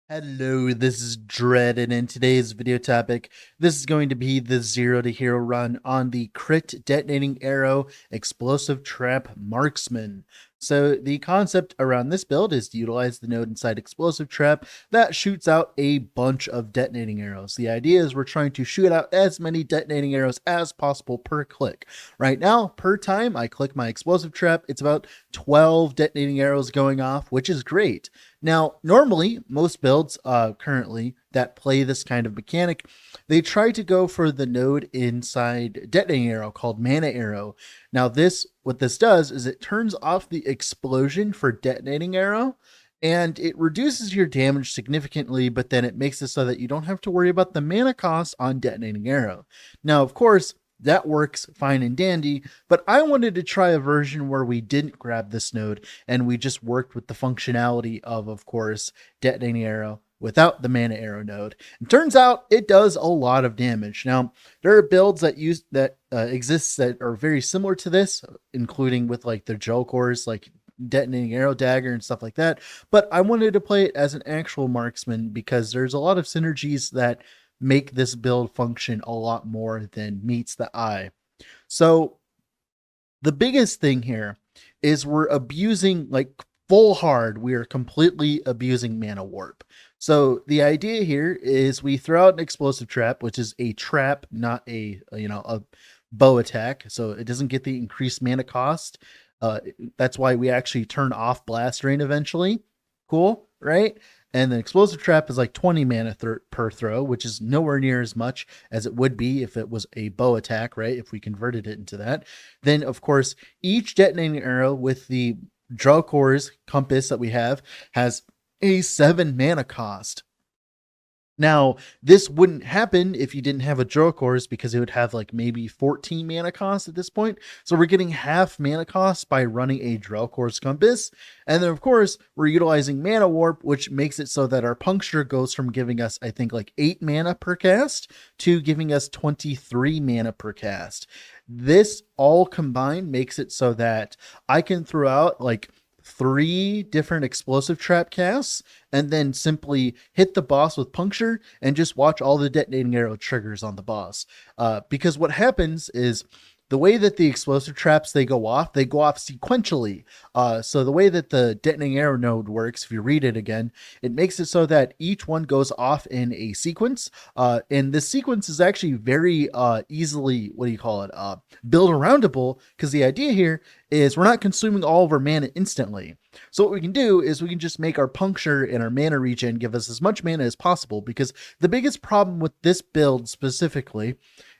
Hello, this is Dread, and in today's video topic, this is going to be the 0 to hero run on the crit detonating arrow explosive trap Marksman. So the concept around this build is to utilize the node inside explosive trap that shoots out a bunch of detonating arrows. The idea is we're trying to shoot out as many detonating arrows as possible per click. Right now, per time I click my explosive trap, it's about 12 detonating arrows going off, which is great. Now, normally, most builds currently that play this kind of mechanic, they try to go for the node inside detonating arrow called mana arrow. Now, what this does is it turns off the explosion for detonating arrow, and it reduces your damage significantly, but then it makes it so that you don't have to worry about the mana cost on detonating arrow. Now, of course, that works fine and dandy, but I wanted to try a version where we didn't grab this node and we just worked with the functionality of course, detonating arrow without the mana arrow node. It turns out it does a lot of damage. Now, there are builds that exist that are very similar to this, including with like the Drelkors, like detonating arrow dagger and stuff like that. But I wanted to play it as an actual marksman because there's a lot of synergies that make this build function a lot more than meets the eye. So the biggest thing here is we're abusing, like full hard, we are completely abusing mana warp. So the idea here is we throw out an explosive trap, which is a trap, not a bow attack. So it doesn't get the increased mana cost. That's why we actually turn off blast rain eventually. Cool, right? And the explosive trap is like 20 mana per throw, which is nowhere near as much as it would be if it was a bow attack, right? If we converted it into that. Then, of course, each detonating arrow with the Drelkors compass that we have has a 7 mana cost. Now, this wouldn't happen if you didn't have a Drelkors because it would have like maybe 14 mana cost at this point. So we're getting half mana cost by running a Drelkors compass. And then, of course, we're utilizing mana warp, which makes it so that our puncture goes from giving us, I think, like 8 mana per cast to giving us 23 mana per cast. This all combined makes it so that I can throw out like 3 different explosive trap casts and then simply hit the boss with puncture and just watch all the detonating arrow triggers on the boss. Because what happens is the way that the explosive traps, they go off sequentially. So the way that the detonating arrow node works, if you read it again, it makes it so that each one goes off in a sequence. And this sequence is actually very easily, build aroundable, because the idea here is we're not consuming all of our mana instantly. So what we can do is we can just make our puncture and our mana regen give us as much mana as possible, because the biggest problem with this build specifically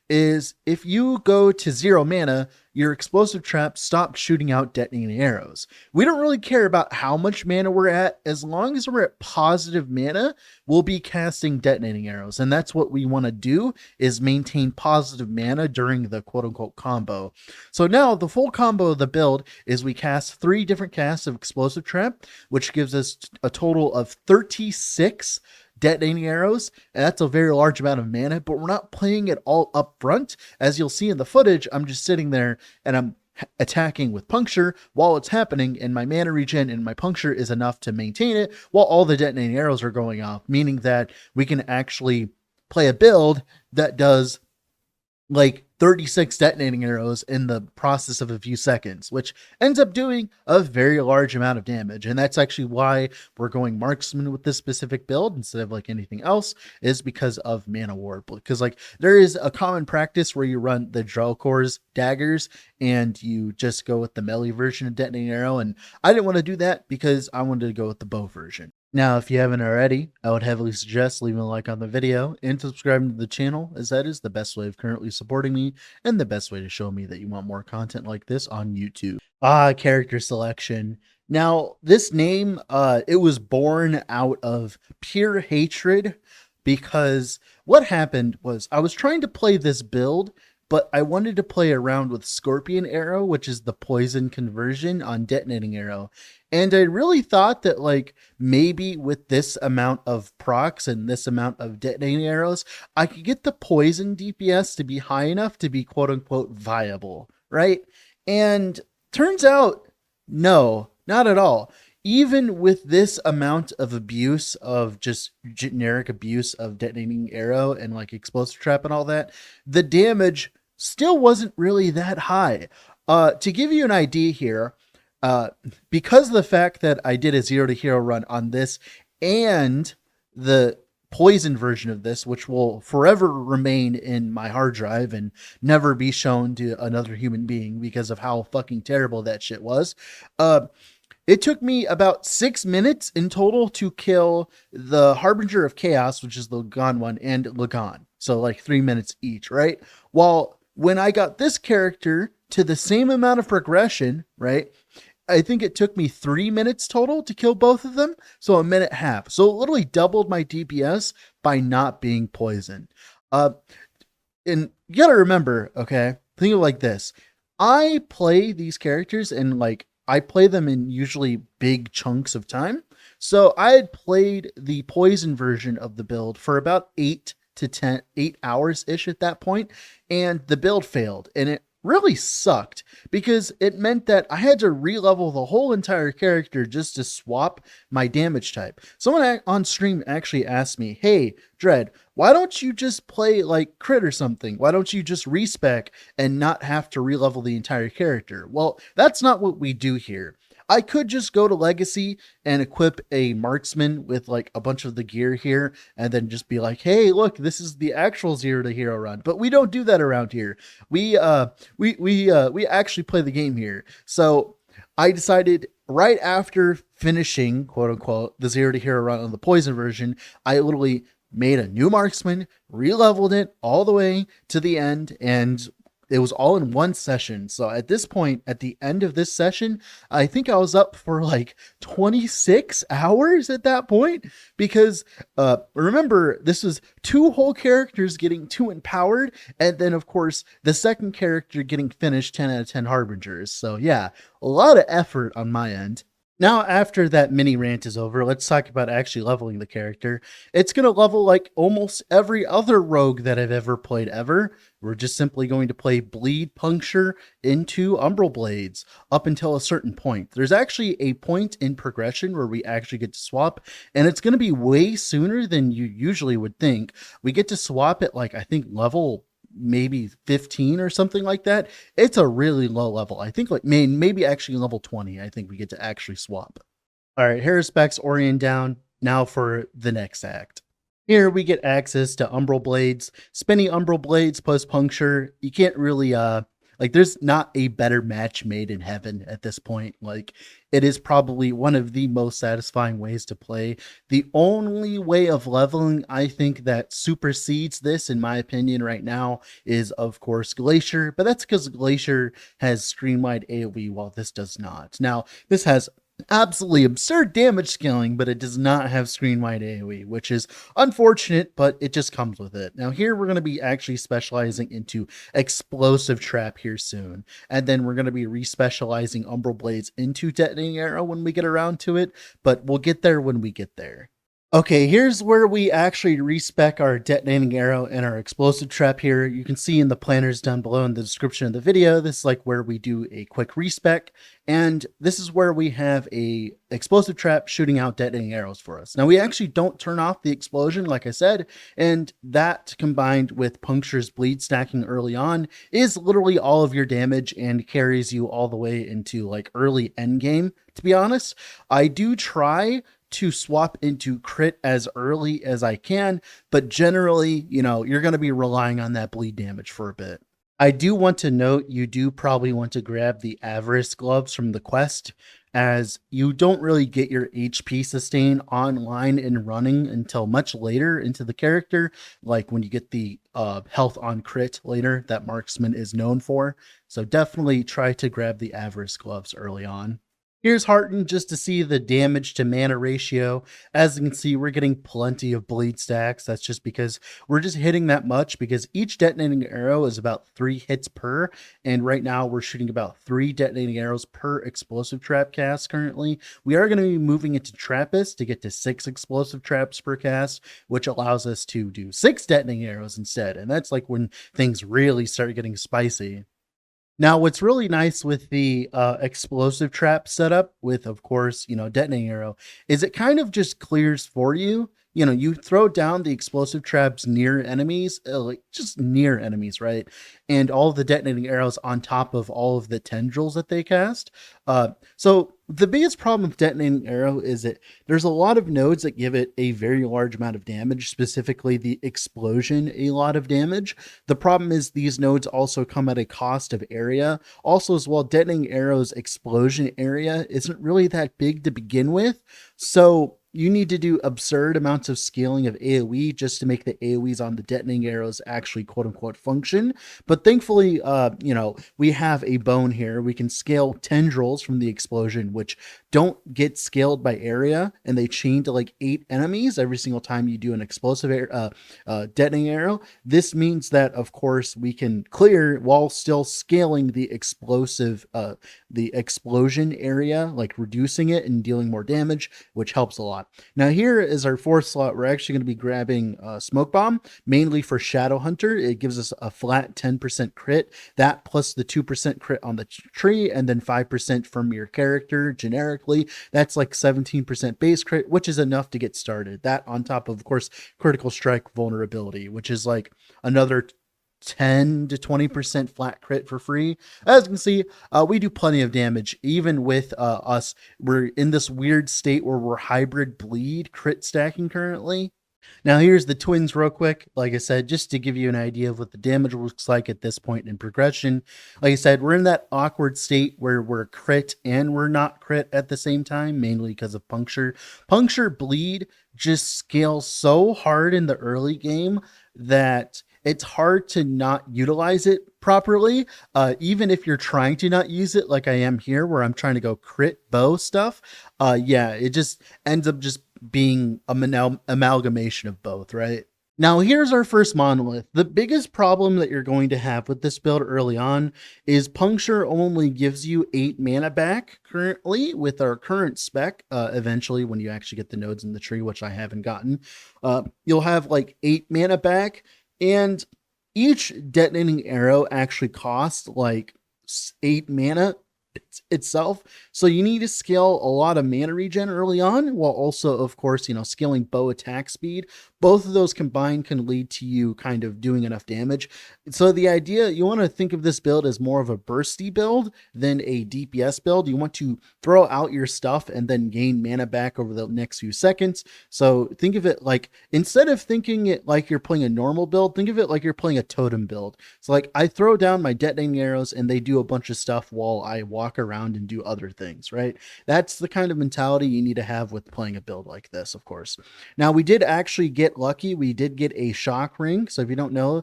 is if you go to 0 mana, your explosive trap stops shooting out detonating arrows. We don't really care about how much mana we're at. As long as we're at positive mana, we'll be casting detonating arrows. And that's what we want to do, is maintain positive mana during the quote-unquote combo. So now the full combo of the build is we cast 3 different casts of explosive trap, which gives us a total of 36 detonating arrows, and that's a very large amount of mana, but we're not playing it all up front. As you'll see in the footage, I'm just sitting there and I'm attacking with puncture while it's happening, and my mana regen and my puncture is enough to maintain it while all the detonating arrows are going off, meaning that we can actually play a build that does like 36 detonating arrows in the process of a few seconds, which ends up doing a very large amount of damage. And that's actually why we're going marksman with this specific build instead of like anything else, is because of mana warp. Because like there is a common practice where you run the Drelkors daggers and you just go with the melee version of detonating arrow, and I didn't want to do that because I wanted to go with the bow version. Now, if you haven't already, I would heavily suggest leaving a like on the video and subscribing to the channel, as that is the best way of currently supporting me and the best way to show me that you want more content like this on YouTube. Character selection. Now, this name, it was born out of pure hatred, because what happened was I was trying to play this build, but I wanted to play around with Scorpion Arrow, which is the poison conversion on Detonating Arrow. And I really thought that like maybe with this amount of procs and this amount of detonating arrows, I could get the poison DPS to be high enough to be quote unquote viable, right? And turns out, no, not at all. even with this amount of abuse of just generic abuse of detonating arrow and like explosive trap and all that, the damage still wasn't really that high. To give you an idea here, uh, because of the fact that I did a zero to hero run on this and the poison version of this, which will forever remain in my hard drive and never be shown to another human being because of how fucking terrible that shit was. It took me about 6 minutes in total to kill the Harbinger of Chaos, which is the Lagan one, and Lagan. So like 3 minutes each, right? While when I got this character to the same amount of progression, right? I think it took me 3 minutes total to kill both of them. So a minute and a half. So it literally doubled my DPS by not being poisoned. Uh, and you gotta remember, okay, think of it like this. I play these characters and like I play them in usually big chunks of time. So I had played the poison version of the build for about 8 hours ish at that point, and the build failed, and it really sucked because it meant that I had to re-level the whole entire character just to swap my damage type. Someone on stream actually asked me, "Hey, Dread, why don't you just play like crit or something? Why don't you just respec and not have to re-level the entire character?" Well, that's not what we do here. I could just go to Legacy and equip a Marksman with like a bunch of the gear here and then just be like, "Hey, look, this is the actual zero to hero run." But we don't do that around here. We actually play the game here. So I decided right after finishing, quote unquote, the zero to hero run on the poison version, I literally made a new Marksman, re-leveled it all the way to the end, and it was all in one session. So at this point, at the end of this session, I think I was up for like 26 hours at that point because remember, this was 2 whole characters getting 2 empowered, and then of course the second character getting finished 10 out of 10 Harbingers. So yeah, a lot of effort on my end. Now, after that mini rant is over, let's talk about actually leveling the character. It's going to level like almost every other rogue that I've ever played ever. We're just simply going to play bleed puncture into umbral blades up until a certain point. There's actually a point in progression where we actually get to swap, and it's going to be way sooner than you usually would think. We get to swap at like, I think level maybe 15 or something like that. It's a really low level. I think like maybe actually level 20. I think we get to actually swap. All right, here is Specs Orient down. Now for the next act. Here we get access to umbral blades. Spinning umbral blades plus puncture. You can't really like there's not a better match made in heaven at this point. Like it is probably one of the most satisfying ways to play. The only way of leveling I think that supersedes this in my opinion right now is of course Glacier, but that's because Glacier has streamlined AoE while this does not. Now this has absolutely absurd damage scaling, but it does not have screen-wide AoE, which is unfortunate, but it just comes with it. Now here we're going to be actually specializing into explosive trap here soon, and then we're going to be respecializing umbral blades into detonating arrow when we get around to it, but we'll get there when we get there. Okay, here's where we actually respec our detonating arrow and our explosive trap here. You can see in the planners down below in the description of the video, this is like where we do a quick respec, and this is where we have a explosive trap shooting out detonating arrows for us. Now we actually don't turn off the explosion, like I said, and that combined with Puncture's bleed stacking early on is literally all of your damage and carries you all the way into like early end game. To be honest, I do try to swap into crit as early as I can, but generally, you know, you're going to be relying on that bleed damage for a bit. I do want to note you do probably want to grab the Avarice gloves from the quest, as you don't really get your HP sustain online and running until much later into the character, like when you get the health on crit later that Marksman is known for. So definitely try to grab the Avarice gloves early on. Here's Hearten just to see the damage to mana ratio. As you can see, we're getting plenty of bleed stacks. That's just because we're just hitting that much because each detonating arrow is about 3 hits per. And right now we're shooting about 3 detonating arrows per explosive trap cast currently. We are going to be moving into Trappist to get to 6 explosive traps per cast, which allows us to do 6 detonating arrows instead. And that's like when things really start getting spicy. Now, what's really nice with the explosive trap setup, with of course, detonating arrow, is it kind of just clears for you. You throw down the explosive traps near enemies, like just near enemies, right? And all of the detonating arrows on top of all of the tendrils that they cast. So the biggest problem with detonating arrow is that there's a lot of nodes that give it a very large amount of damage, specifically the explosion, a lot of damage. The problem is these nodes also come at a cost of area. Also, as well, detonating arrows explosion area isn't really that big to begin with. So you need to do absurd amounts of scaling of AoE just to make the AoEs on the detonating arrows actually quote unquote function. But thankfully, we have a bone here. We can scale tendrils from the explosion, which don't get scaled by area, and they chain to like 8 enemies every single time you do an explosive detonating arrow. This means that, of course, we can clear while still scaling the the explosion area, like reducing it and dealing more damage, which helps a lot. Now, here is our 4th slot. We're actually going to be grabbing Smoke Bomb, mainly for Shadow Hunter. It gives us a flat 10% crit, that plus the 2% crit on the tree, and then 5% from your character generically. That's like 17% base crit, which is enough to get started. That on top of course, critical strike vulnerability, which is like another 10 to 20% flat crit for free. As you can see, we do plenty of damage, even with us. We're in this weird state where we're hybrid bleed crit stacking currently. Now, here's the twins real quick. Like I said, just to give you an idea of what the damage looks like at this point in progression. Like I said, we're in that awkward state where we're crit and we're not crit at the same time, mainly because of puncture. Puncture bleed just scales so hard in the early game that it's hard to not utilize it properly. Even if you're trying to not use it, like I am here, where I'm trying to go crit bow stuff. Yeah, it just ends up just being an amalgamation of both, right? Now, here's our first monolith. The biggest problem that you're going to have with this build early on is puncture only gives you 8 mana back currently with our current spec. Eventually, when you actually get the nodes in the tree, which I haven't gotten, you'll have like 8 mana back, and each detonating arrow actually costs like 8 mana itself. So you need to scale a lot of mana regen early on, while also, of course, scaling bow attack speed. Both of those combined can lead to you kind of doing enough damage. So the idea, you want to think of this build as more of a bursty build than a DPS build. You want to throw out your stuff and then gain mana back over the next few seconds. So think of it like, instead of thinking it like you're playing a normal build, think of it like you're playing a totem build. So like I throw down my detonating arrows and they do a bunch of stuff while I walk around and do other things, right? That's the kind of mentality you need to have with playing a build like this, of course. Now, we did actually get lucky. We did get a shock ring. So if you don't know,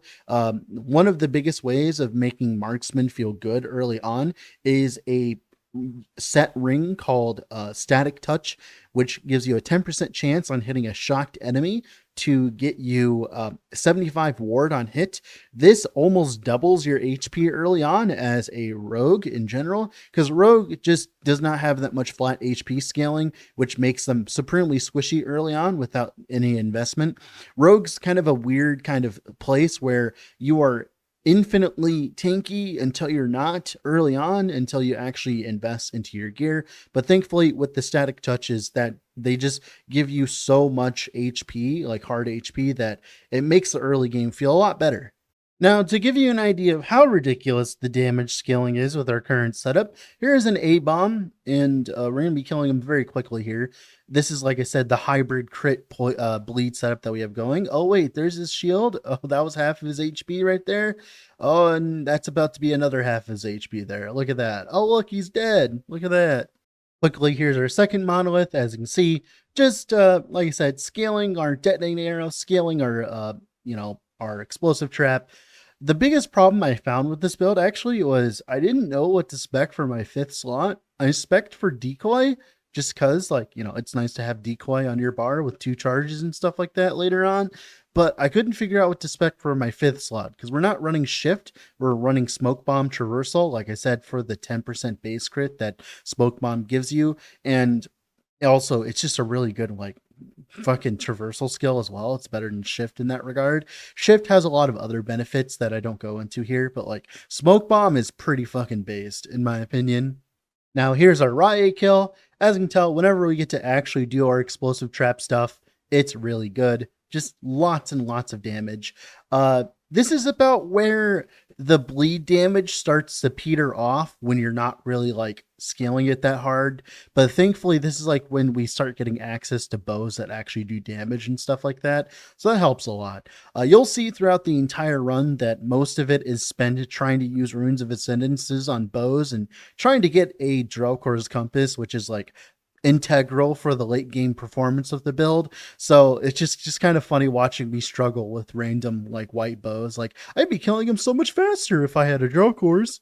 one of the biggest ways of making marksmen feel good early on is a set ring called static touch, which gives you a 10% chance on hitting a shocked enemy to get you 75 ward on hit. This almost doubles your HP early on as a rogue in general, because rogue just does not have that much flat HP scaling, which makes them supremely squishy early on without any investment. Rogue's kind of a weird kind of place where you are infinitely tanky until you're not early on, until you actually invest into your gear. But thankfully, with the static touches, that they just give you so much HP, like hard HP, that it makes the early game feel a lot better. Now, to give you an idea of how ridiculous the damage scaling is with our current setup, here is an A-bomb, and we're going to be killing him very quickly here. This is, like I said, the hybrid crit bleed setup that we have going. Oh, wait, there's his shield. Oh, that was half of his HP right there. Oh, and that's about to be another half of his HP there. Look at that. Oh, look, he's dead. Look at that. Quickly, here's our second monolith. As you can see, just like I said, scaling our detonating arrow, scaling our, our explosive trap. The biggest problem I found with this build actually was I didn't know what to spec for my 5th slot. I spec'd for decoy just because, like, it's nice to have decoy on your bar with 2 charges and stuff like that later on. But I couldn't figure out what to spec for my 5th slot because we're not running shift. We're running smoke bomb traversal, like I said, for the 10% base crit that smoke bomb gives you. And also, it's just a really good, like, fucking traversal skill as well. It's better than shift in that regard. Shift has a lot of other benefits that I don't go into here, but like smoke bomb is pretty fucking based in my opinion. Now here's our riot kill. As you can tell, whenever we get to actually do our explosive trap stuff, it's really good. Just lots and lots of damage. This is about where the bleed damage starts to peter off when you're not really like scaling it that hard. But thankfully, this is like when we start getting access to bows that actually do damage and stuff like that. So that helps a lot. You'll see throughout the entire run that most of it is spent trying to use Runes of Ascendances on bows and trying to get a Drelkors compass, which is like integral for the late game performance of the build. So it's just kind of funny watching me struggle with random like white bows. Like I'd be killing him so much faster if I had a Drelkors.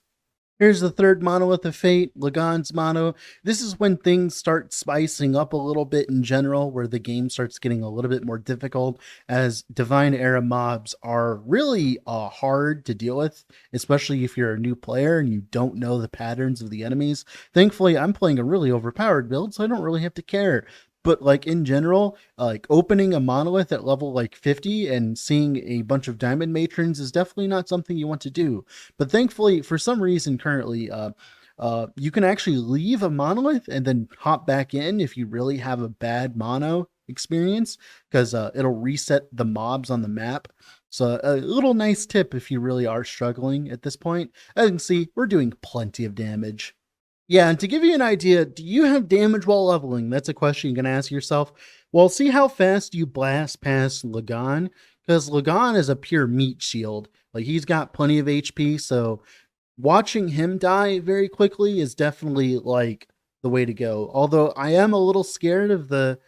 Here's the third Monolith of Fate, Lagan's Mono. This is when things start spicing up a little bit in general, where the game starts getting a little bit more difficult, as Divine Era mobs are really hard to deal with, especially if you're a new player and you don't know the patterns of the enemies. Thankfully, I'm playing a really overpowered build, so I don't really have to care. But like in general, like opening a monolith at level like 50 and seeing a bunch of diamond matrons is definitely not something you want to do. But thankfully, for some reason currently, you can actually leave a monolith and then hop back in if you really have a bad mono experience, because it'll reset the mobs on the map. So a little nice tip if you really are struggling at this point. As you can see, we're doing plenty of damage. Yeah, and to give you an idea, do you have damage while leveling? That's a question you can ask yourself. Well, see how fast you blast past Lagan, because Lagan is a pure meat shield. Like he's got plenty of HP, so watching him die very quickly is definitely like the way to go. Although I am a little scared of the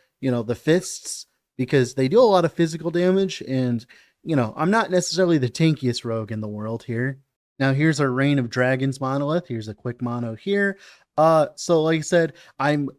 fists, because they do a lot of physical damage, and I'm not necessarily the tankiest rogue in the world here. Now here's our Reign of Dragons monolith. Here's a quick mono here. So like I said, I'm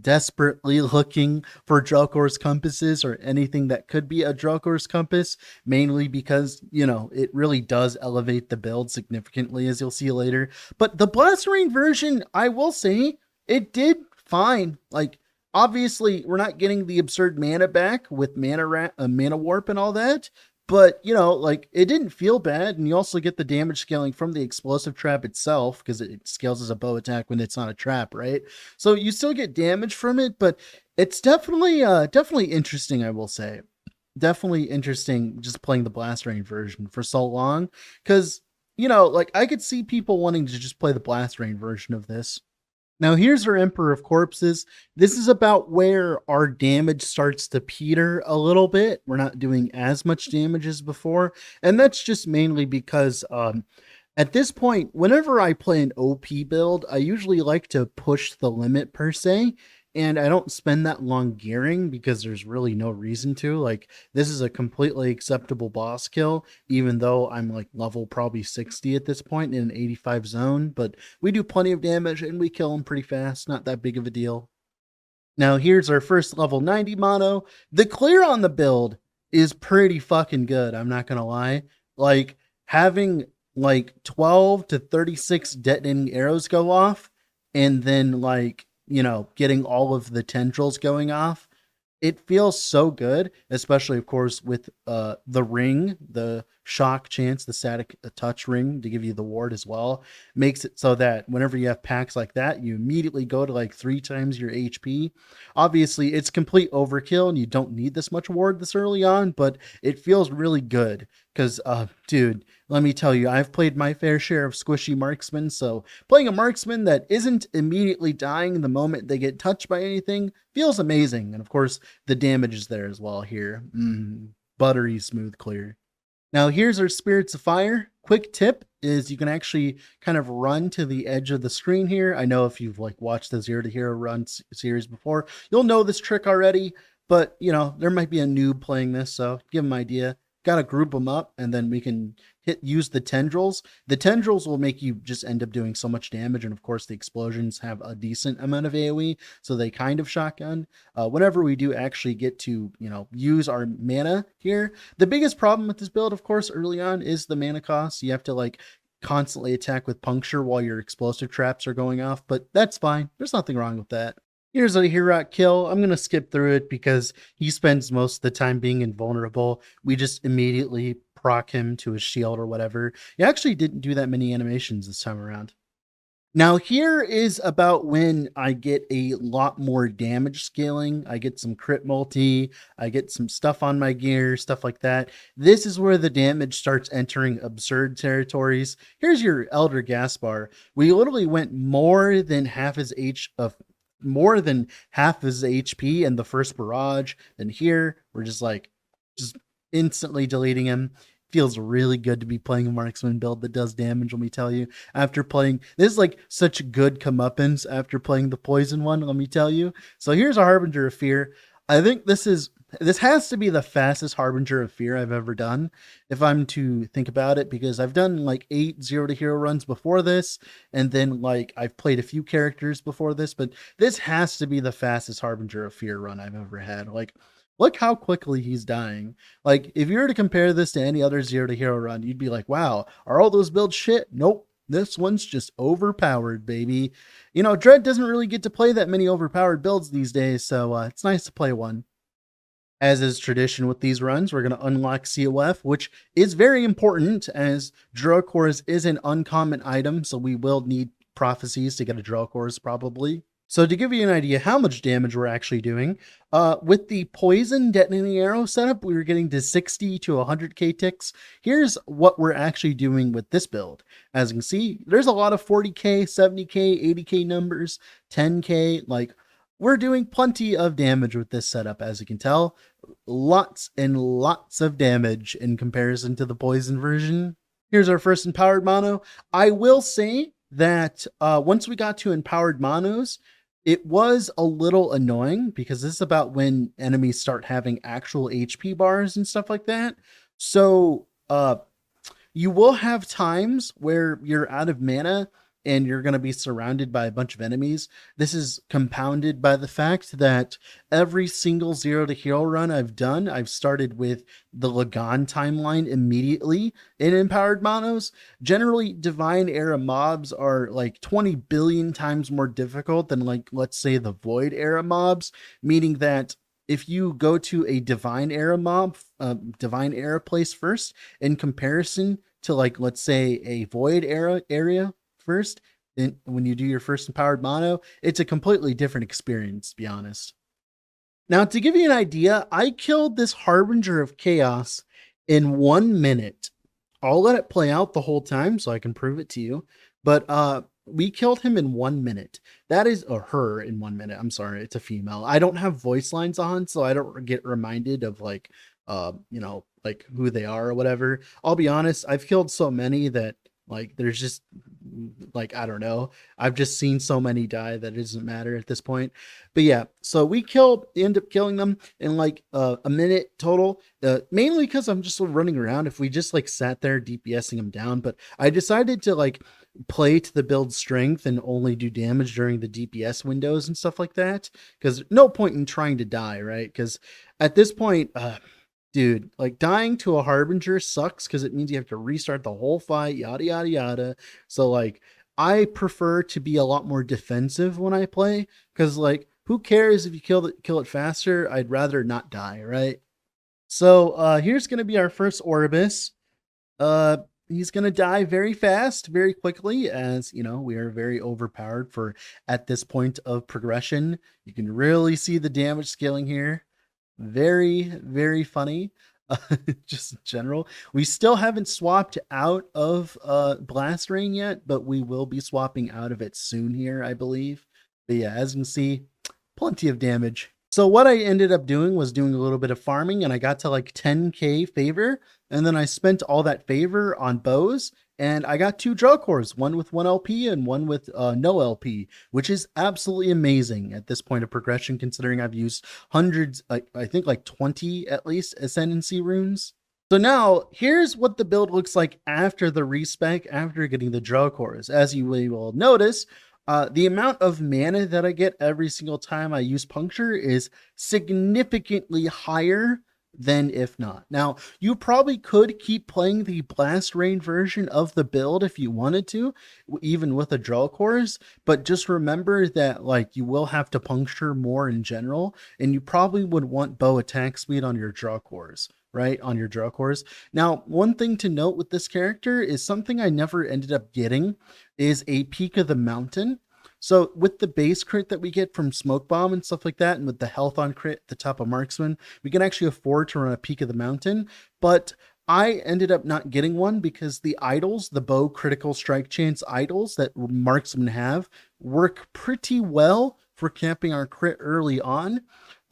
desperately looking for Drelkors compasses or anything that could be a Drelkors compass, mainly because, it really does elevate the build significantly, as you'll see later. But the Blast Rain version, I will say, it did fine. Like, obviously, we're not getting the absurd mana back with mana warp and all that, but like it didn't feel bad. And you also get the damage scaling from the explosive trap itself, because it scales as a bow attack when it's not a trap, right? So you still get damage from it, but it's definitely interesting, I will say. Definitely interesting just playing the Blast Rain version for so long, because like I could see people wanting to just play the Blast Rain version of this. Now here's our Emperor of Corpses. This is about where our damage starts to peter a little bit. We're not doing as much damage as before, and that's just mainly because at this point, whenever I play an OP build, I usually like to push the limit per se, and I don't spend that long gearing because there's really no reason to. Like, this is a completely acceptable boss kill, even though I'm like level probably 60 at this point in an 85 zone, but we do plenty of damage and we kill him pretty fast. Not that big of a deal. Now here's our first level 90 mono. The clear on the build is pretty fucking good, I'm not gonna lie. Like, having like 12 to 36 detonating arrows go off, and then like getting all of the tendrils going off, it feels so good, especially of course with the ring, the shock chance, the static touch ring to give you the ward as well, makes it so that whenever you have packs like that, you immediately go to like 3 times your HP. Obviously it's complete overkill and you don't need this much ward this early on, but it feels really good because dude, let me tell you, I've played my fair share of squishy marksmen, so playing a marksman that isn't immediately dying the moment they get touched by anything feels amazing. And of course, the damage is there as well here. Buttery smooth clear. Now here's our Spirits of Fire. Quick tip is you can actually kind of run to the edge of the screen here. I know if you've like watched the Zero to Hero run series before, you'll know this trick already, but there might be a noob playing this, so give them an idea. Got to group them up, and then we can use the tendrils. The tendrils will make you just end up doing so much damage, and of course the explosions have a decent amount of AoE, so they kind of shotgun. Whenever we do actually get to use our mana here, the biggest problem with this build, of course, early on is the mana cost. You have to like constantly attack with puncture while your explosive traps are going off, but that's fine. There's nothing wrong with that. Here's a hero kill. I'm going to skip through it because he spends most of the time being invulnerable. We just immediately proc him to his shield or whatever. He actually didn't do that many animations this time around. Now here is about when I get a lot more damage scaling. I get some crit multi, I get some stuff on my gear, stuff like that. This is where the damage starts entering absurd territories. Here's your Elder Gaspar. We literally went more than half his HP in the first barrage. And here we're just instantly deleting him. Feels really good to be playing a marksman build that does damage, let me tell you. After playing, this is like such good comeuppance after playing the poison one, let me tell you. So here's a Harbinger of Fear. I think this has to be the fastest Harbinger of Fear I've ever done, if I'm to think about it, because I've done like 8 0 to hero runs before this, and then like I've played a few characters before this, but this has to be the fastest Harbinger of Fear run I've ever had. Like, look how quickly he's dying. Like, if you were to compare this to any other 0 to hero run, you'd be like, wow, are all those builds shit? Nope. This one's just overpowered, baby. You know, Dread doesn't really get to play that many overpowered builds these days, so it's nice to play one. As is tradition with these runs, we're going to unlock COF, which is very important as Drelkors is an uncommon item, so we will need prophecies to get a Drelkors probably. So to give you an idea how much damage we're actually doing, with the poison detonating arrow setup, we were getting to 60 to 100k ticks. Here's what we're actually doing with this build. As you can see, there's a lot of 40k, 70k, 80k numbers, 10k, like we're doing plenty of damage with this setup, as you can tell. Lots and lots of damage in comparison to the poison version. Here's our first empowered mono. I will say that once we got to empowered monos, it was a little annoying because this is about when enemies start having actual HP bars and stuff like that. So you will have times where you're out of mana and you're going to be surrounded by a bunch of enemies. This is compounded by the fact that every single 0 to hero run I've done, I've started with the Lagan timeline immediately in empowered monos. Generally, divine era mobs are like 20 billion times more difficult than, like, let's say the void era mobs, meaning that if you go to a divine era mob, divine era place first, in comparison to, like, let's say a void era area first, then when you do your first empowered mono, it's a completely different experience, to be honest. Now, to give you an idea, I killed this Harbinger of Chaos in 1 minute. I'll let it play out the whole time so I can prove it to you. But we killed him in 1 minute. That is, or her in 1 minute. I'm sorry, it's a female. I don't have voice lines on, so I don't get reminded of like, you know, like who they are or whatever. I'll be honest, I've killed so many that like there's just like, I don't know, I've just seen so many die that it doesn't matter at this point. But yeah, so we end up killing them in like a minute total, mainly because I'm just running around. If we just like sat there DPSing them down, but I decided to like play to the build strength and only do damage during the DPS windows and stuff like that, because no point in trying to die, right? Because at this point, dude, like dying to a Harbinger sucks because it means you have to restart the whole fight, yada, yada, yada. So like, I prefer to be a lot more defensive when I play because like, who cares if you kill it faster? I'd rather not die, right? So here's going to be our first Orbis. He's going to die very fast, very quickly, as you know, we are very overpowered for at this point of progression. You can really see the damage scaling here. Very, very funny. Just in general, we still haven't swapped out of Blast Rain yet, but we will be swapping out of it soon here, I believe. But yeah, as you can see, plenty of damage. So what I ended up doing was doing a little bit of farming, and I got to like 10k favor, and then I spent all that favor on bows, and I got 2 Drelkors, one with 1 LP and one with no LP, which is absolutely amazing at this point of progression, considering I've used hundreds, I think like 20 at least, Ascendancy runes. So now, here's what the build looks like after the respec, after getting the Drelkors. As you will notice, the amount of mana that I get every single time I use Puncture is significantly higher than if not. Now, you probably could keep playing the blast rain version of the build if you wanted to, even with the Drelkors, but just remember that like you will have to puncture more in general, and you probably would want bow attack speed on your Drelkors. Right, on your Drelkors. Now, one thing to note with this character is something I never ended up getting is a Peak of the Mountain. So with the base crit that we get from Smoke Bomb and stuff like that, and with the health on crit at the top of Marksman, we can actually afford to run a Peak of the Mountain. But I ended up not getting one because the idols, the bow critical strike chance idols that Marksmen have, work pretty well for camping our crit early on.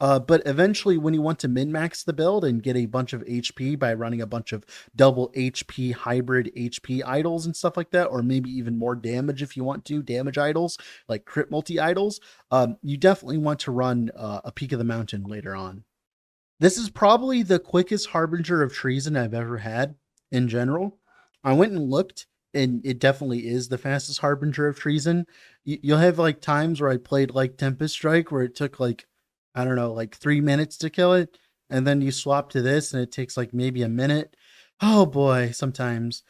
But eventually, when you want to min-max the build and get a bunch of HP by running a bunch of double HP hybrid HP idols and stuff like that, or maybe even more damage if you want to, damage idols, like crit multi idols, you definitely want to run a Peak of the Mountain later on. This is probably the quickest Harbinger of Treason I've ever had in general. I went and looked, and it definitely is the fastest Harbinger of Treason. You'll have like times where I played like Tempest Strike where it took like, I don't know, like 3 minutes to kill it. And then you swap to this and it takes like maybe a minute. Oh boy, sometimes.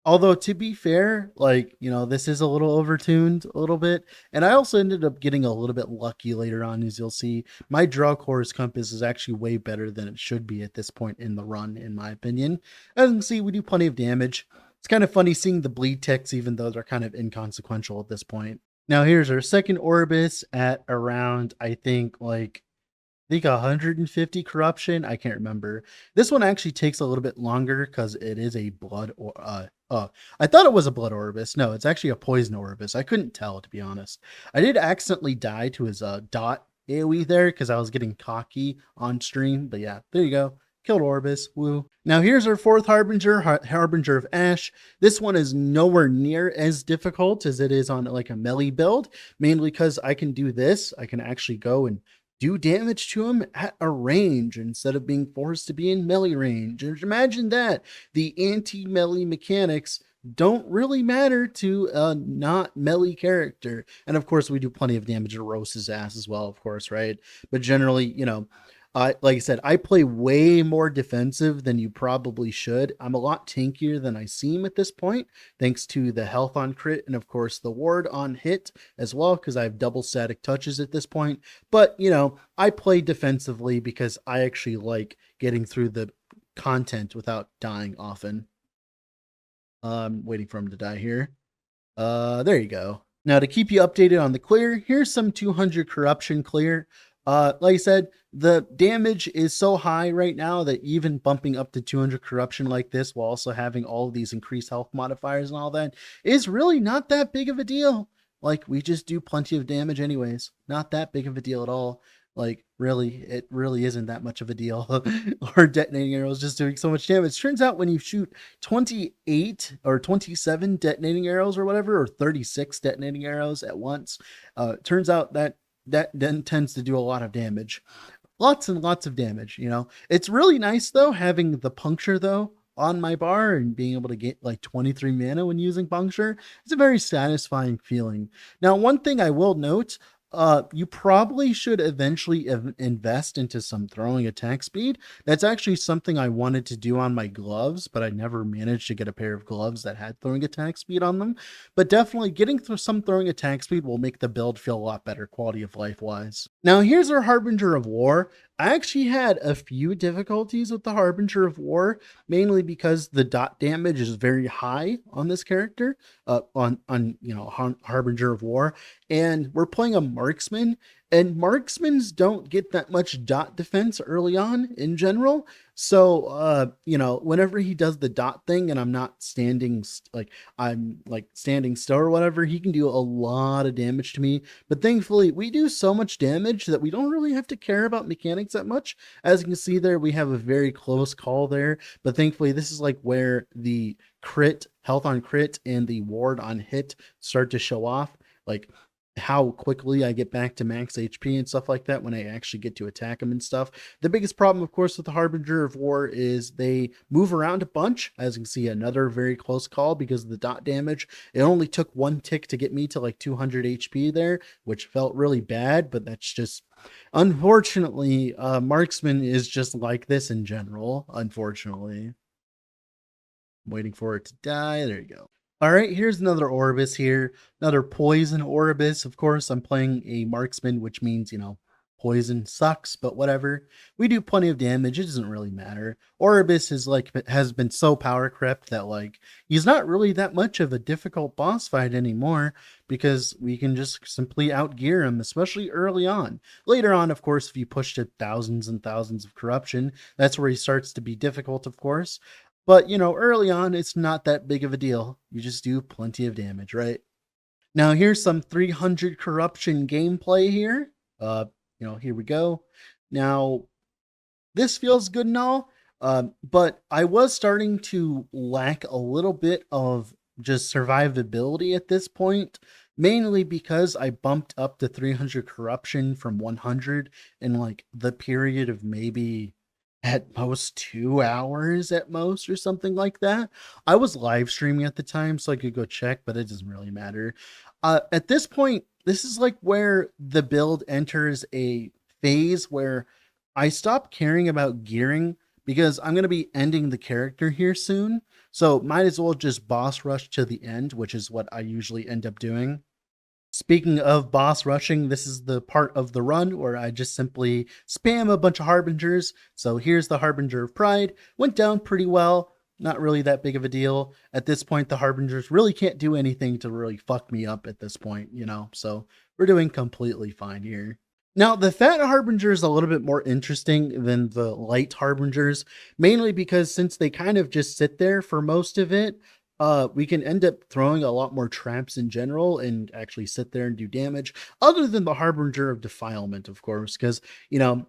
Although to be fair, like, this is a little overtuned a little bit. And I also ended up getting a little bit lucky later on, as you'll see. My Drelkors compass is actually way better than it should be at this point in the run, in my opinion. As you can see, we do plenty of damage. It's kind of funny seeing the bleed ticks, even though they're kind of inconsequential at this point. Now here's our second Orbis at around, I think 150 corruption. I can't remember. This one actually takes a little bit longer because it is a blood or I thought it was a blood Orbis. No, it's actually a poison Orbis. I couldn't tell, to be honest. I did accidentally die to his dot AoE there because I was getting cocky on stream. But yeah, there you go. Killed Orbis. Woo. Now here's our fourth Harbinger, Harbinger of Ash. This one is nowhere near as difficult as it is on like a melee build, mainly because I can do this. I can actually go and do damage to him at a range instead of being forced to be in melee range. And imagine that. The anti-melee mechanics don't really matter to a not melee character. And of course, we do plenty of damage to Rose's ass as well, of course, right? But generally, like I said, I play way more defensive than you probably should. I'm a lot tankier than I seem at this point, thanks to the health on crit and, of course, the ward on hit as well, because I have double static touches at this point. But, I play defensively because I actually like getting through the content without dying often. I'm waiting for him to die here. There you go. Now, to keep you updated on the clear, here's some 200 corruption clear. Like I said, the damage is so high right now that even bumping up to 200 corruption like this while also having all of these increased health modifiers and all that is really not that big of a deal. Like, we just do plenty of damage anyways. Not that big of a deal at all. Like, really, it really isn't that much of a deal. Our detonating arrows just doing so much damage. Turns out when you shoot 28 or 27 detonating arrows or whatever, or 36 detonating arrows at once, turns out that then tends to do a lot of damage. Lots and lots of damage, It's really nice, though, having the puncture, though, on my bar and being able to get like 23 mana when using puncture. It's a very satisfying feeling. Now, one thing I will note, you probably should eventually invest into some throwing attack speed. That's actually something I wanted to do on my gloves, but I never managed to get a pair of gloves that had throwing attack speed on them. But definitely getting through some throwing attack speed will make the build feel a lot better quality of life wise. Now here's our Harbinger of War. I actually had a few difficulties with the Harbinger of War, mainly because the dot damage is very high on this character, on Harbinger of War, and we're playing a Marksman, and Marksmans don't get that much dot defense early on in general. So, whenever he does the dot thing and I'm not standing, I'm like standing still or whatever, he can do a lot of damage to me. But thankfully, we do so much damage that we don't really have to care about mechanics that much. As you can see there, we have a very close call there. But thankfully, this is like where the crit, health on crit, and the ward on hit start to show off. Like, how quickly I get back to max HP and stuff like that when I actually get to attack them and stuff. The biggest problem, of course, with the Harbinger of War is they move around a bunch. As you can see, another very close call because of the dot damage. It only took one tick to get me to like 200 HP there, which felt really bad, but that's just, unfortunately, Marksman is just like this in general, unfortunately. I'm waiting for it to die. There you go. All right, here's another Orbis here. Another poison Orbis. Of course, I'm playing a marksman, which means, poison sucks, but whatever. We do plenty of damage. It doesn't really matter. Orbis is has been so power crept that he's not really that much of a difficult boss fight anymore because we can just simply outgear him, especially early on. Later on, of course, if you push to thousands and thousands of corruption, that's where he starts to be difficult, of course. But, early on, it's not that big of a deal. You just do plenty of damage, right? Now, here's some 300 corruption gameplay here. Here we go. Now, this feels good and all, but I was starting to lack a little bit of just survivability at this point, mainly because I bumped up to 300 corruption from 100 in the period of maybe at most 2 hours at most or something like that. I was live streaming at the time, so I could go check, but it doesn't really matter. At this point, this is where the build enters a phase where I stop caring about gearing because I'm going to be ending the character here soon. So might as well just boss rush to the end, which is what I usually end up doing. Speaking of boss rushing, this is the part of the run where I just simply spam a bunch of Harbingers. So here's the Harbinger of Pride. Went down pretty well. Not really that big of a deal. At this point, the Harbingers really can't do anything to really fuck me up at this point, So we're doing completely fine here. Now, the Fat Harbinger is a little bit more interesting than the Light Harbingers, mainly because since they kind of just sit there for most of it, we can end up throwing a lot more traps in general and actually sit there and do damage, other than the Harbinger of Defilement, of course, because,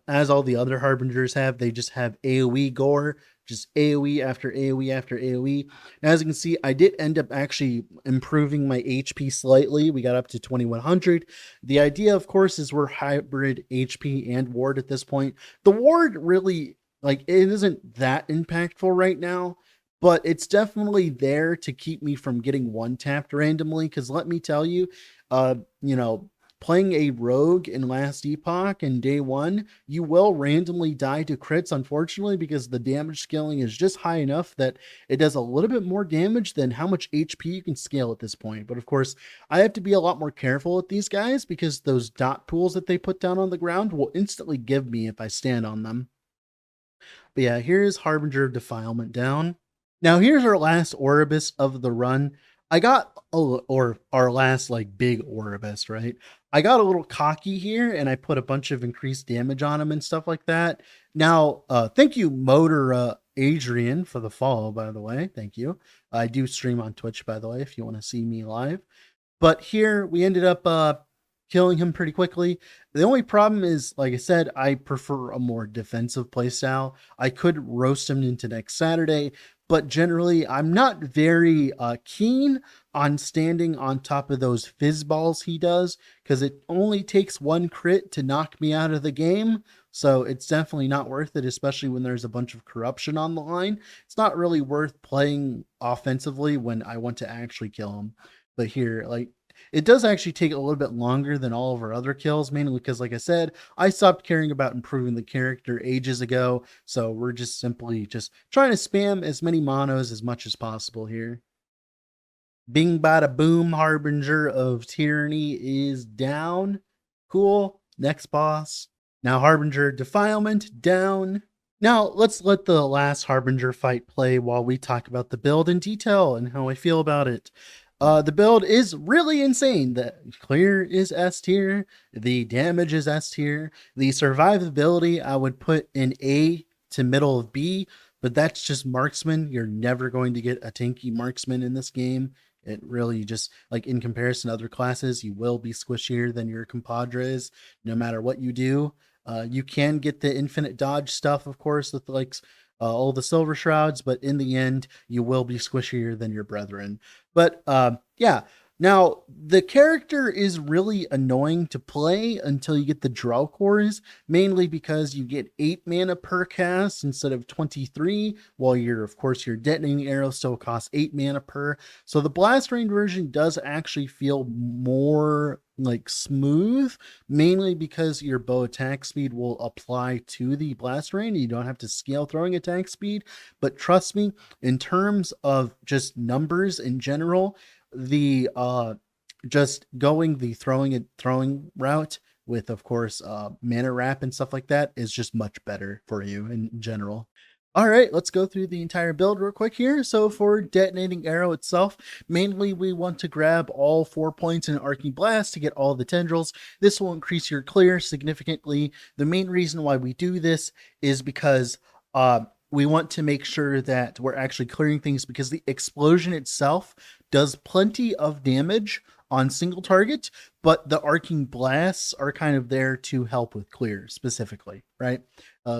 as all the other Harbingers have, they just have AoE gore, just AoE after AoE after AoE. Now, as you can see, I did end up actually improving my HP slightly. We got up to 2100. The idea, of course, is we're hybrid HP and ward at this point. The ward really, it isn't that impactful right now, but it's definitely there to keep me from getting one-tapped randomly, because let me tell you, playing a rogue in last Epoch and day one, you will randomly die to crits, unfortunately, because the damage scaling is just high enough that it does a little bit more damage than how much HP you can scale at this point. But of course, I have to be a lot more careful with these guys because those dot pools that they put down on the ground will instantly give me if I stand on them. But yeah, here's Harbinger of Defilement down. Now here's our last Orbis of the run. I got or our last big Orbis, right? I got a little cocky here and I put a bunch of increased damage on him and stuff like that. Now, thank you, Motor Adrian, for the follow, by the way. Thank you. I do stream on Twitch, by the way, if you want to see me live. But here we ended up killing him pretty quickly. The only problem is, like I said, I prefer a more defensive playstyle. I could roast him into next Saturday, but generally I'm not very keen on standing on top of those fizz balls he does, because it only takes one crit to knock me out of the game. So it's definitely not worth it, especially when there's a bunch of corruption on the line. It's not really worth playing offensively when I want to actually kill him. But here, it does actually take a little bit longer than all of our other kills, mainly because, like I said, I stopped caring about improving the character ages ago. So we're just simply trying to spam as many monos as much as possible here. Bing bada boom, Harbinger of Tyranny is down. Cool. Next boss. Now Harbinger Defilement down. Now let's let the last Harbinger fight play while we talk about the build in detail and how I feel about it. The build is really insane. The clear is S tier. The damage is S tier. The survivability I would put in A to middle of B, but that's just Marksman. You're never going to get a tanky Marksman in this game. It really just, in comparison to other classes, you will be squishier than your compadres no matter what you do. You can get the infinite dodge stuff, of course, with all the silver shrouds, but in the end, you will be squishier than your brethren. But yeah, Now, the character is really annoying to play until you get the Drelkors, mainly because you get 8 mana per cast instead of 23, while of course, your detonating arrow still costs 8 mana per. So the blast range version does actually feel more like smooth, mainly because your bow attack speed will apply to the blast range. You don't have to scale throwing attack speed, but trust me, in terms of just numbers in general, the just going the throwing route with, of course, mana wrap and stuff like that is just much better for you in general. All right, let's go through the entire build real quick here. So for detonating arrow itself, mainly we want to grab all 4 points in arcing blast to get all the tendrils. This will increase your clear significantly. The main reason why we do this is because we want to make sure that we're actually clearing things, because the explosion itself does plenty of damage on single target, but the arcing blasts are kind of there to help with clear specifically, right?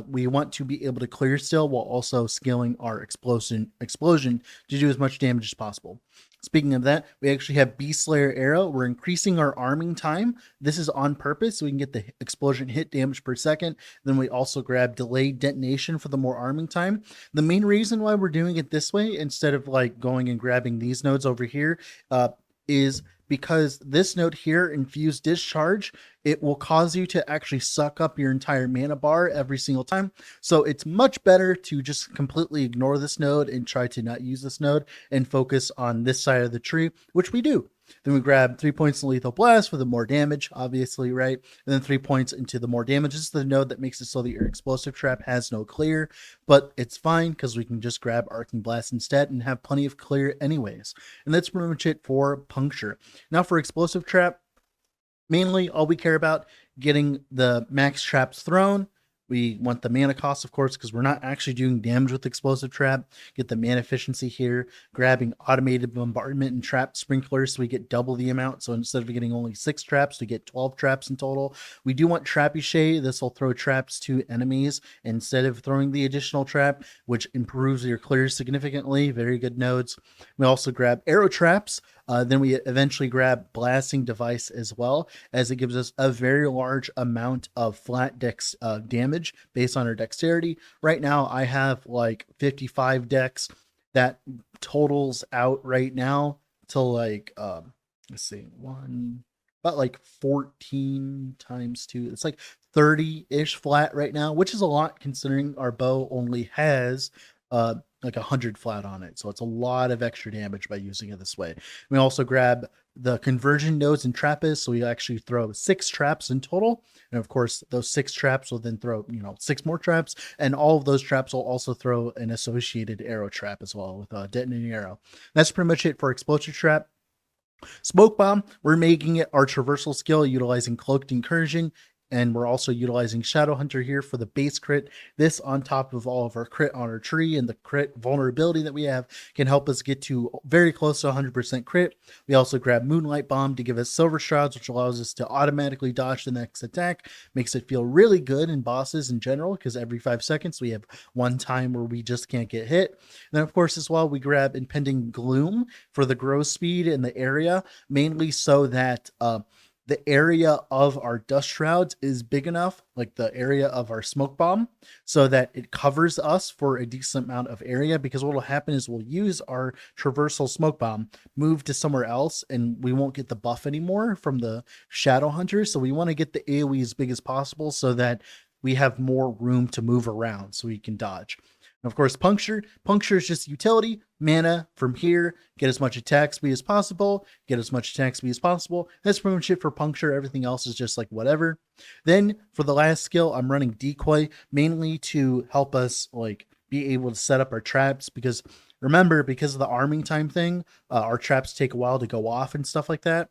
We want to be able to clear still while also scaling our explosion to do as much damage as possible. Speaking of that, we actually have Beast Slayer Arrow. We're increasing our arming time. This is on purpose so we can get the explosion hit damage per second. Then we also grab delayed detonation for the more arming time. The main reason why we're doing it this way instead of like going and grabbing these nodes over here is because this node here, Infused Discharge, it will cause you to actually suck up your entire mana bar every single time. So it's much better to just completely ignore this node and try to not use this node and focus on this side of the tree, which we do. Then we grab 3 points in Lethal Blast for the more damage, obviously, right? And then 3 points into the more damage. This is the node that makes it so that your Explosive Trap has no clear, but it's fine because we can just grab Arcing Blast instead and have plenty of clear anyways. And that's pretty much it for Puncture. Now for Explosive Trap, mainly all we care about, getting the max traps thrown. We want the mana cost, of course, because we're not actually doing damage with Explosive Trap. Get the mana efficiency here, grabbing Automated Bombardment and Trap Sprinklers so we get double the amount. So instead of getting only 6 traps, we get 12 traps in total. We do want Trebuchet. This will throw traps to enemies instead of throwing the additional trap, which improves your clear significantly. Very good nodes. We also grab Arrow Traps. Then we eventually grab Blasting Device as well, as it gives us a very large amount of flat dex damage based on our dexterity. Right now, I have like 55 dex. That totals out right now to like, let's see, about like 14 times 2. It's like 30-ish flat right now, which is a lot considering our bow only has like 100 flat on it. So it's a lot of extra damage by using it this way. We also grab the conversion nodes and Trappist. So we actually throw 6 traps in total. And of course, those 6 traps will then throw, 6 more traps. And all of those traps will also throw an associated arrow trap as well with a detonating arrow. That's pretty much it for Explosive Trap. Smoke Bomb, we're making it our traversal skill utilizing Cloaked Incursion, and we're also utilizing Shadow Hunter here for the base crit. This, on top of all of our crit on our tree and the crit vulnerability that we have, can help us get to very close to 100% crit. We also grab Moonlight Bomb to give us Silver Shrouds, which allows us to automatically dodge the next attack. Makes it feel really good in bosses in general, because every 5 seconds we have one time where we just can't get hit. And then, of course, as well, we grab Impending Gloom for the growth speed in the area, mainly so that the area of our dust shrouds is big enough, like the area of our smoke bomb, so that it covers us for a decent amount of area. Because what will happen is we'll use our traversal smoke bomb, move to somewhere else, and we won't get the buff anymore from the shadow hunters. So we want to get the AoE as big as possible so that we have more room to move around so we can dodge. And of course, Puncture is just utility, mana from here, get as much attack speed as possible, get as much attack speed as possible. That's pretty much it for Puncture. Everything else is just like whatever. Then for the last skill, I'm running Decoy, mainly to help us like be able to set up our traps, because remember, because of the arming time thing, our traps take a while to go off and stuff like that.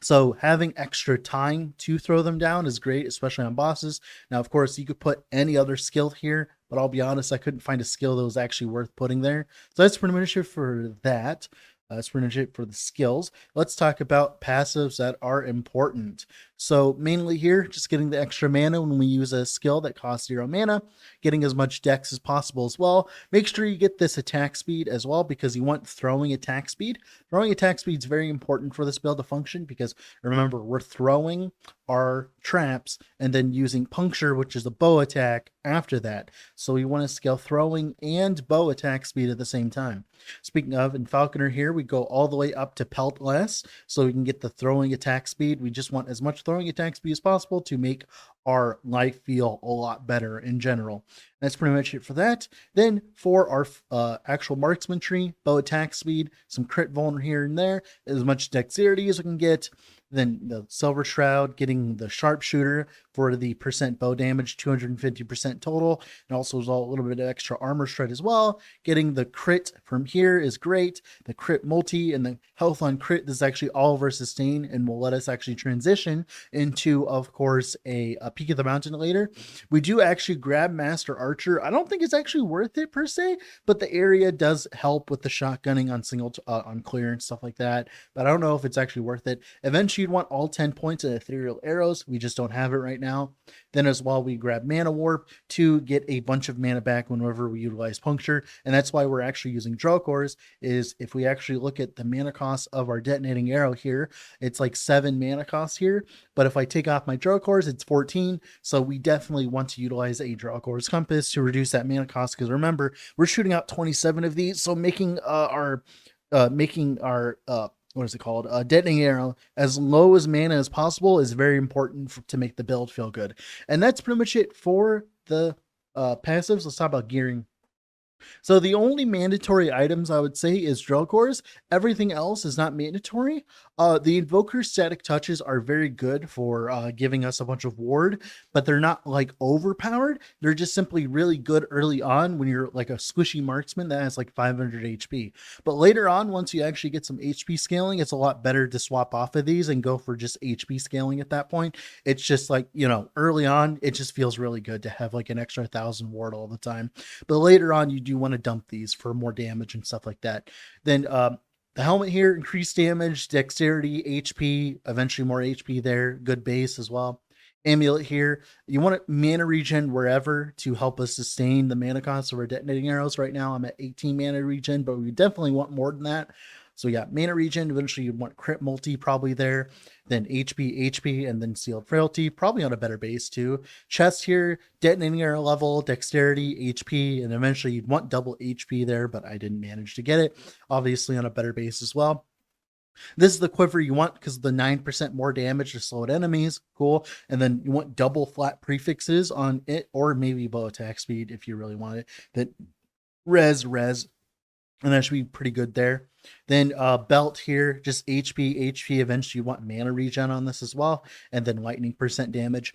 So having extra time to throw them down is great, especially on bosses. Now, of course, you could put any other skill here, but I'll be honest, I couldn't find a skill that was actually worth putting there. So that's pretty much it for that. That's pretty much it for the skills. Let's talk about passives that are important. So mainly here, just getting the extra mana when we use a skill that costs 0 mana, getting as much dex as possible as well. Make sure you get this attack speed as well because you want throwing attack speed. Throwing attack speed is very important for this build to function because remember, we're throwing our traps and then using puncture, which is a bow attack after that. So we want to scale throwing and bow attack speed at the same time. Speaking of, in Falconer here, we go all the way up to pelt less so we can get the throwing attack speed. We just want as much throwing attack speed as possible to make our life feel a lot better in general. That's pretty much it for that. Then for our actual marksman tree, bow attack speed, some crit vulner here and there, as much dexterity as we can get. Then the Silver Shroud, getting the Sharpshooter for the percent bow damage, 250% total, and also a little bit of extra armor shred as well. Getting the crit from here is great. The crit multi and the health on crit, this is actually all of our sustain and will let us actually transition into, of course, a Peak of the Mountain later. We do actually grab Master Archer. I don't think it's actually worth it per se, but the area does help with the shotgunning on on clear and stuff like that. But I don't know if it's actually worth it. Eventually, you'd want all 10 points of ethereal arrows. We just don't have it right now. Then as well, we grab mana warp to get a bunch of mana back whenever we utilize puncture. And that's why we're actually using Drelkors, is if we actually look at the mana cost of our detonating arrow here, it's like 7 mana cost here. But if I take off my Drelkors, it's 14. So we definitely want to utilize a Drelkors compass to reduce that mana cost. Because remember, we're shooting out 27 of these. So making our what is it called? Detonating arrow as low as mana as possible is very important to make the build feel good. And that's pretty much it for the passives. Let's talk about gearing. So the only mandatory items I would say is Drelkors. Everything else is not mandatory. The Invoker static touches are very good for giving us a bunch of ward, but they're not like overpowered. They're just simply really good early on when you're like a squishy marksman that has like 500 HP. But later on, once you actually get some HP scaling, it's a lot better to swap off of these and go for just HP scaling at that point. It's just like, you know, early on, it just feels really good to have like an extra 1,000 ward all the time. But later on, you do want to dump these for more damage and stuff like that. Then the helmet here, increased damage, dexterity, HP, eventually more HP there, good base as well. Amulet here, you want mana regen wherever to help us sustain the mana cost of our detonating arrows. Right now I'm at 18 mana regen, but we definitely want more than that. So we got mana regen, eventually you'd want crit multi probably there, then HP, and then sealed frailty, probably on a better base too. Chest here, detonating arrow level, dexterity, HP, and eventually you'd want double HP there, but I didn't manage to get it. Obviously on a better base as well. This is the quiver you want because of the 9% more damage to slowed enemies. Cool. And then you want double flat prefixes on it, or maybe bow attack speed if you really want it. That res, and that should be pretty good there. Then belt here, just HP. Eventually you want mana regen on this as well. And then lightning percent damage.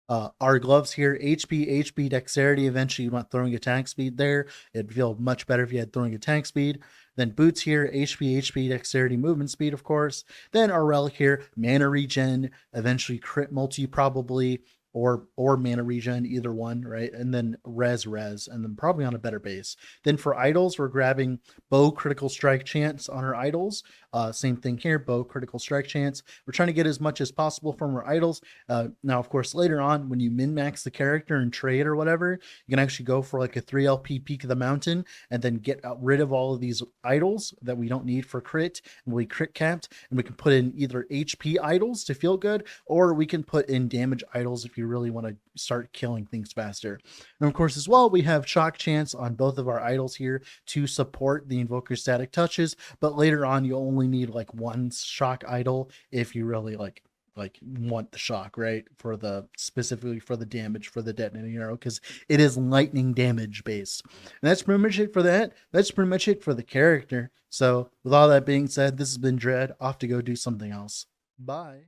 Our gloves here, HP, dexterity. Eventually you want throwing attack speed there. It'd feel much better if you had throwing attack speed. Then boots here, HP, dexterity, movement speed, of course. Then our relic here, mana regen, eventually crit multi probably, or mana regen, either one, right? And then res, and then probably on a better base. Then for idols, we're grabbing bow critical strike chance on our idols. Same thing here, bow critical strike chance. We're trying to get as much as possible from our idols. Now, of course, later on, when you min-max the character and trade or whatever, you can actually go for like a 3LP Peak of the Mountain and then get rid of all of these idols that we don't need for crit, and we crit capped, and we can put in either HP idols to feel good, or we can put in damage idols if you really want to start killing things faster. And of course, as well, we have shock chance on both of our idols here to support the invoker static touches, but later on you only need like one shock idol if you really like want the shock, right? For the specifically for the damage for the detonating arrow, because it is lightning damage based. And that's pretty much it for that. That's pretty much it for the character. So with all that being said, this has been Dread, off to go do something else. Bye.